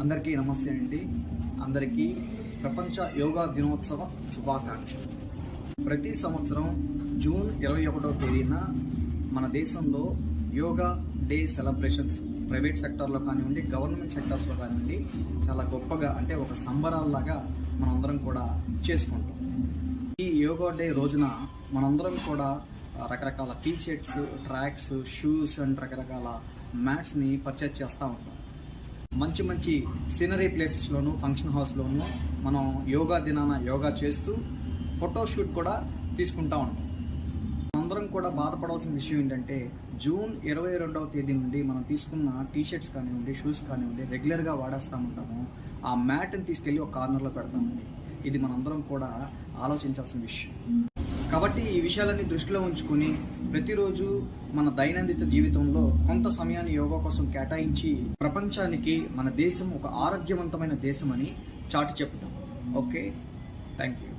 అందరికీ నమస్తే అండి. అందరికీ ప్రపంచ యోగా దినోత్సవ శుభాకాంక్షలు. ప్రతి సంవత్సరం జూన్ 21వ తేదీన మన దేశంలో యోగా డే సెలబ్రేషన్స్ ప్రైవేట్ సెక్టార్లో కానివ్వండి, గవర్నమెంట్ సెక్టార్స్లో కానివ్వండి చాలా గొప్పగా, అంటే ఒక సంబరాల్లాగా మనందరం కూడా చేసుకుంటాం. ఈ యోగా డే రోజున మనందరం కూడా రకరకాల T shirts, tracks, shoes and రకరకాల మ్యాట్స్ని పర్చేజ్ చేస్తూ ఉంటాం. మంచి మంచి సీనరీ ప్లేసెస్లోను, ఫంక్షన్ హౌస్లోను మనం యోగా దినాన యోగా చేస్తూ ఫోటోషూట్ కూడా తీసుకుంటా ఉంటాం. అందరం కూడా బాధపడాల్సిన విషయం ఏంటంటే, జూన్ 22వ తేదీ నుండి మనం తీసుకున్న టీ షర్ట్స్ కానివ్వండి, షూస్ కానివ్వండి రెగ్యులర్గా వాడేస్తూ ఉంటాము. ఆ మ్యాట్ని తీసుకెళ్ళి ఒక కార్నర్లో పెడతామండి. ఇది మనందరం కూడా ఆలోచించాల్సిన విషయం. కాబట్టి ఈ విషయాలన్నీ దృష్టిలో ఉంచుకుని ప్రతిరోజు మన దైనందిన జీవితంలో కొంత సమయాన్ని యోగా కోసం కేటాయించి ప్రపంచానికి మన దేశం ఒక ఆరోగ్యవంతమైన దేశం అని చాటి చెప్తాం. Okay, thank you.